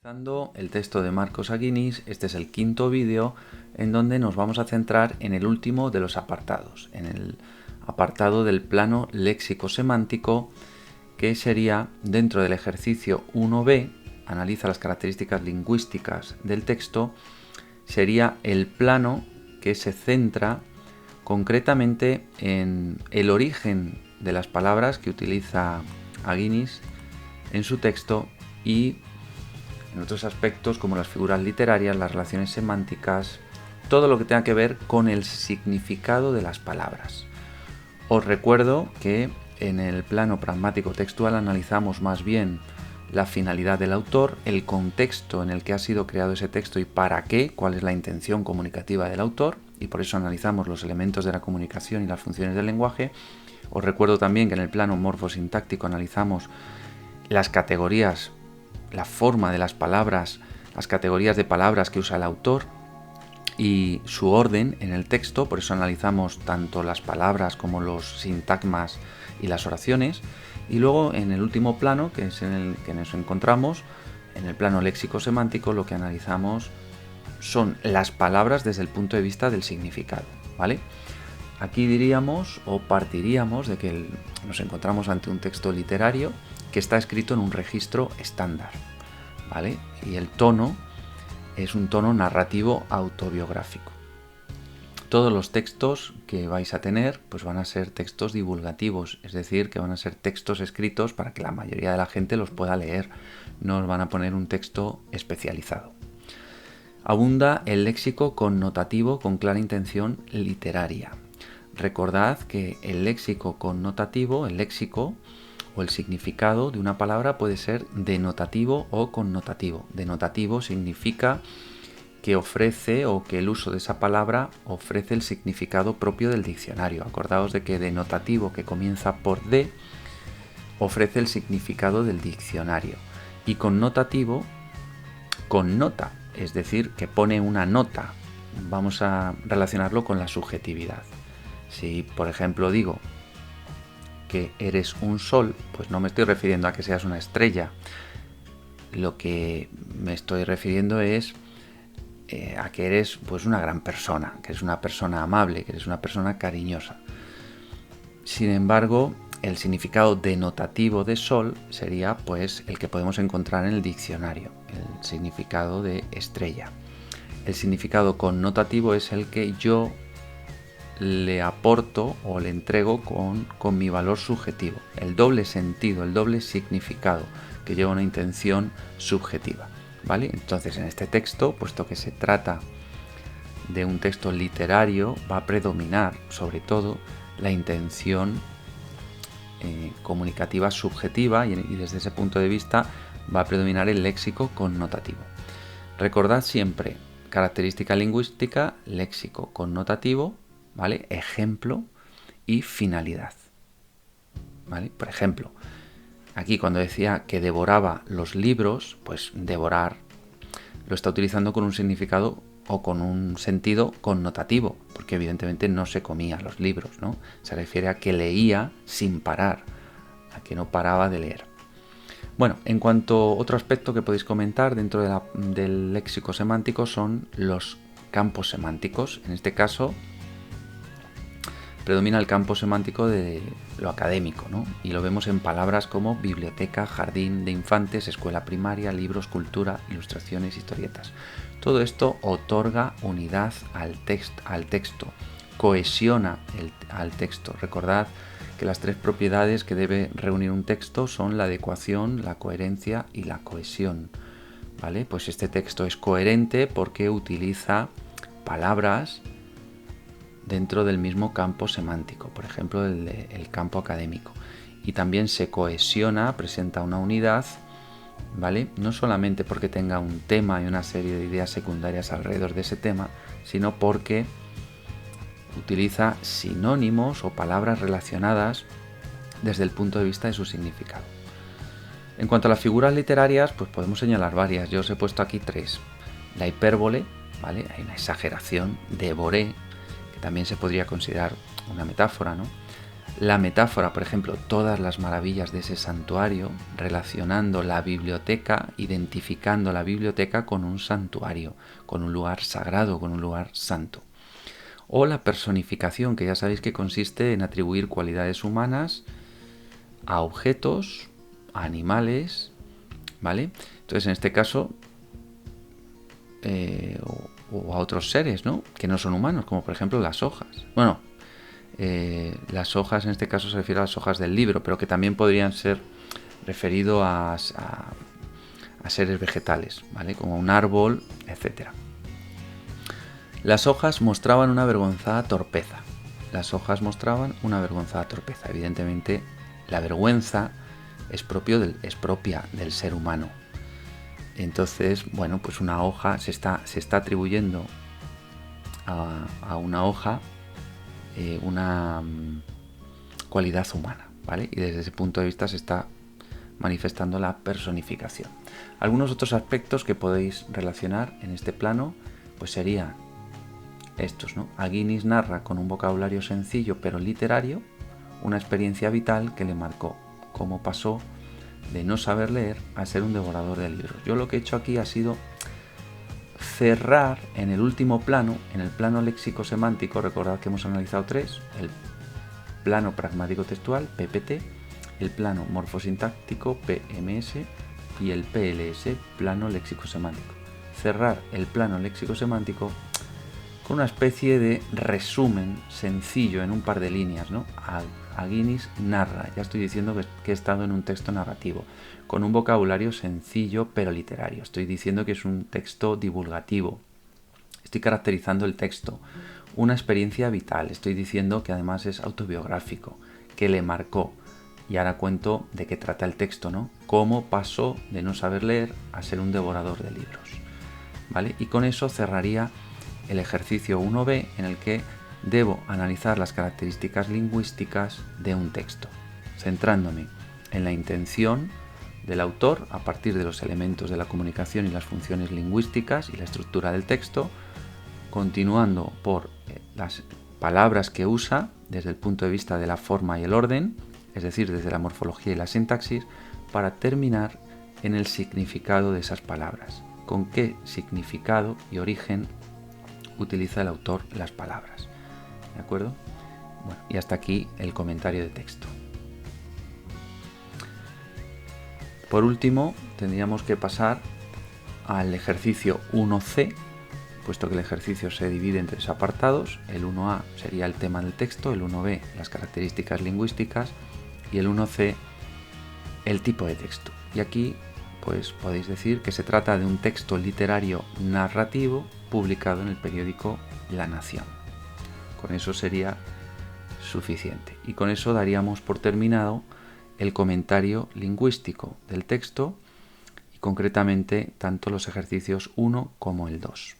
Analizando el texto de Marcos Aguinis, este es el quinto vídeo en donde nos vamos a centrar en el último de los apartados, en el apartado del plano léxico-semántico, que sería dentro del ejercicio 1b, analiza las características lingüísticas del texto, sería el plano que se centra concretamente en el origen de las palabras que utiliza Aguinis en su texto y en otros aspectos como las figuras literarias, las relaciones semánticas, todo lo que tenga que ver con el significado de las palabras. Os recuerdo que en el plano pragmático textual analizamos más bien la finalidad del autor, el contexto en el que ha sido creado ese texto y para qué, cuál es la intención comunicativa del autor, y por eso analizamos los elementos de la comunicación y las funciones del lenguaje. Os recuerdo también que en el plano morfosintáctico analizamos las categorías, la forma de las palabras, las categorías de palabras que usa el autor y su orden en el texto, por eso analizamos tanto las palabras como los sintagmas y las oraciones. Y luego en el último plano, que es en el que nos encontramos, en el plano léxico-semántico, lo que analizamos son las palabras desde el punto de vista del significado, ¿vale? Aquí diríamos o partiríamos de que nos encontramos ante un texto literario que está escrito en un registro estándar, ¿vale? Y el tono es un tono narrativo autobiográfico. Todos los textos que vais a tener pues van a ser textos divulgativos, es decir, que van a ser textos escritos para que la mayoría de la gente los pueda leer, no os van a poner un texto especializado. Abunda el léxico connotativo con clara intención literaria. Recordad que el léxico connotativo, el léxico o el significado de una palabra puede ser denotativo o connotativo. Denotativo significa que ofrece o que el uso de esa palabra ofrece el significado propio del diccionario. Acordaos de que denotativo, que comienza por de, ofrece el significado del diccionario. Y connotativo, connota, es decir, que pone una nota. Vamos a relacionarlo con la subjetividad. Si, por ejemplo, digo que eres un sol, pues no me estoy refiriendo a que seas una estrella. Lo que me estoy refiriendo es a que eres pues una gran persona, que eres una persona amable, que eres una persona cariñosa. Sin embargo, el significado denotativo de sol sería pues el que podemos encontrar en el diccionario, el significado de estrella. El significado connotativo es el que yo le aporto o le entrego con mi valor subjetivo, el doble sentido, el doble significado que lleva una intención subjetiva, ¿vale? Entonces en este texto, puesto que se trata de un texto literario, va a predominar sobre todo la intención comunicativa subjetiva y desde ese punto de vista va a predominar el léxico connotativo. Recordad siempre, característica lingüística, léxico connotativo, ¿vale? Ejemplo y finalidad, ¿vale? Por ejemplo, aquí cuando decía que devoraba los libros, pues devorar lo está utilizando con un significado o con un sentido connotativo, porque evidentemente no se comía los libros, ¿no? Se refiere a que leía sin parar, a que no paraba de leer. Bueno, en cuanto a otro aspecto que podéis comentar dentro del léxico semántico son los campos semánticos. En este caso predomina el campo semántico de lo académico, ¿no? Y lo vemos en palabras como biblioteca, jardín de infantes, escuela primaria, libros, cultura, ilustraciones, historietas. Todo esto otorga unidad al texto, cohesiona al texto. Recordad que las tres propiedades que debe reunir un texto son la adecuación, la coherencia y la cohesión, ¿vale? Pues este texto es coherente porque utiliza palabras dentro del mismo campo semántico, por ejemplo el campo académico, y también se cohesiona, presenta una unidad, ¿vale? No solamente porque tenga un tema y una serie de ideas secundarias alrededor de ese tema, sino porque utiliza sinónimos o palabras relacionadas desde el punto de vista de su significado. En cuanto a las figuras literarias, pues podemos señalar varias. Yo os he puesto aquí tres. La hipérbole, ¿vale? Hay una exageración, devoré, que también se podría considerar una metáfora, ¿no? La metáfora, por ejemplo, todas las maravillas de ese santuario, relacionando la biblioteca, identificando la biblioteca con un santuario, con un lugar sagrado, con un lugar santo. O la personificación, que ya sabéis que consiste en atribuir cualidades humanas a objetos, a animales, ¿vale? Entonces, en este caso, o a otros seres, ¿no? Que no son humanos, como por ejemplo las hojas. Bueno, las hojas en este caso se refiere a las hojas del libro, pero que también podrían ser referido a seres vegetales, ¿vale? Como un árbol, etcétera. Las hojas mostraban una avergonzada torpeza. Las hojas mostraban una avergonzada torpeza. Evidentemente, la vergüenza es propia del ser humano. Entonces, bueno, pues una hoja se está atribuyendo a una hoja una cualidad humana, ¿vale? Y desde ese punto de vista se está manifestando la personificación. Algunos otros aspectos que podéis relacionar en este plano, pues serían estos, ¿no? Aguinis narra con un vocabulario sencillo pero literario una experiencia vital que le marcó, cómo pasó de no saber leer a ser un devorador de libros. Yo lo que he hecho aquí ha sido cerrar en el último plano, en el plano léxico-semántico. Recordad que hemos analizado tres: el plano pragmático textual, PPT, el plano morfosintáctico, PMS, y el PLS, plano léxico-semántico. Cerrar el plano léxico-semántico con una especie de resumen sencillo en un par de líneas, ¿no? Aguinis narra, ya estoy diciendo que he estado en un texto narrativo, con un vocabulario sencillo pero literario. Estoy diciendo que es un texto divulgativo. Estoy caracterizando el texto. Una experiencia vital. Estoy diciendo que además es autobiográfico, que le marcó. Y ahora cuento de qué trata el texto, ¿no? Cómo pasó de no saber leer a ser un devorador de libros, ¿vale? Y con eso cerraría el ejercicio 1B, en el que debo analizar las características lingüísticas de un texto, centrándome en la intención del autor a partir de los elementos de la comunicación y las funciones lingüísticas y la estructura del texto, continuando por las palabras que usa desde el punto de vista de la forma y el orden, es decir, desde la morfología y la sintaxis, para terminar en el significado de esas palabras. ¿Con qué significado y origen utiliza el autor las palabras? ¿De acuerdo? Bueno, y hasta aquí el comentario de texto. Por último, tendríamos que pasar al ejercicio 1C, puesto que el ejercicio se divide en tres apartados. El 1A sería el tema del texto, el 1B las características lingüísticas y el 1C el tipo de texto. Y aquí pues podéis decir que se trata de un texto literario narrativo publicado en el periódico La Nación. Con eso sería suficiente. Y con eso daríamos por terminado el comentario lingüístico del texto, y concretamente tanto los ejercicios 1 como el 2.